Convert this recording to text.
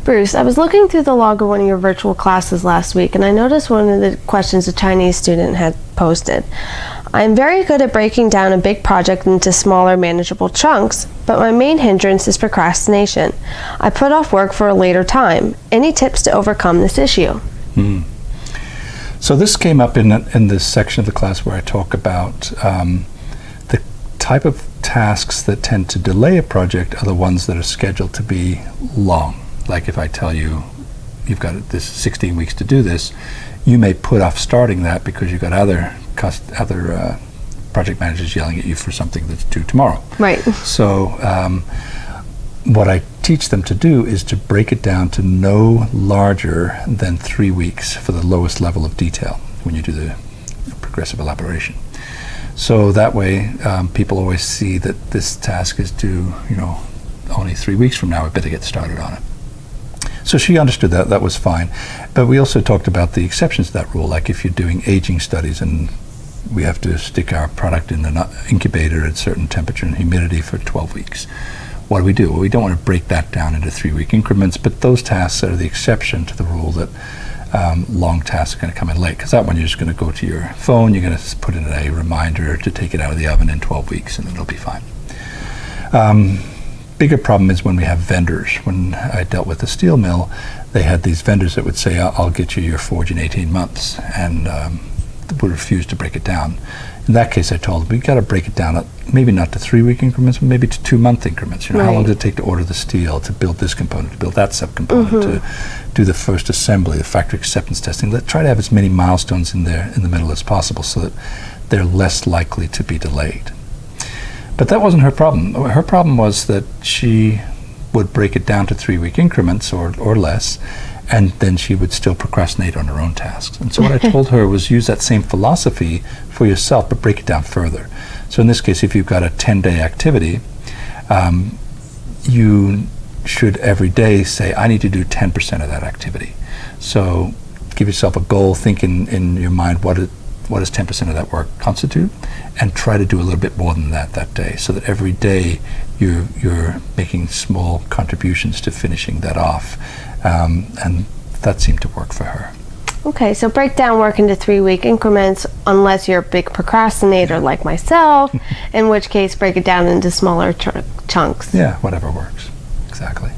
Bruce, I was looking through the log of one of your virtual classes last week, and I noticed one of the questions a Chinese student had posted. I am very good at breaking down a big project into smaller, manageable chunks, but my main hindrance is procrastination. I put off work for a later time. Any tips to overcome this issue? So this came up in this section of the class where I talk about the type of tasks that tend to delay a project are the ones that are scheduled to be long. Like if I tell you, you've got this 16 weeks to do this, you may put off starting that because you've got other project managers yelling at you for something that's due tomorrow. Right. So what I teach them to do is to break it down to no larger than 3 weeks for the lowest level of detail when you do the progressive elaboration. So that way people always see that this task is due, only 3 weeks from now. I better get started on it. So she understood that was fine. But we also talked about the exceptions to that rule, like if you're doing aging studies and we have to stick our product in an incubator at a certain temperature and humidity for 12 weeks. What do? Well, we don't want to break that down into 3-week increments, but those tasks are the exception to the rule that long tasks are going to come in late, because that one you're just going to go to your phone, you're going to put in a reminder to take it out of the oven in 12 weeks and it'll be fine. Bigger problem is when we have vendors. When I dealt with the steel mill, they had these vendors that would say, I'll get you your forge in 18 months, and would refuse to break it down. In that case, I told them, we've got to break it down, maybe not to 3-week increments, but maybe to 2-month increments. How long does it take to order the steel, to build this component, to build that subcomponent, to do the first assembly, the factory acceptance testing? Try to have as many milestones in the middle as possible so that they're less likely to be delayed. But that wasn't her problem. Her problem was that she would break it down to 3-week increments or less, and then she would still procrastinate on her own tasks. And so what I told her was use that same philosophy for yourself, but break it down further. So in this case, if you've got a 10-day activity, you should every day say, I need to do 10% of that activity. So give yourself a goal, think in your mind, what does 10% of that work constitute, and try to do a little bit more than that day, so that every day you're making small contributions to finishing that off. And that seemed to work for her. Okay, so break down work into 3-week increments unless you're a big procrastinator like myself, in which case break it down into smaller chunks. Yeah, whatever works. Exactly.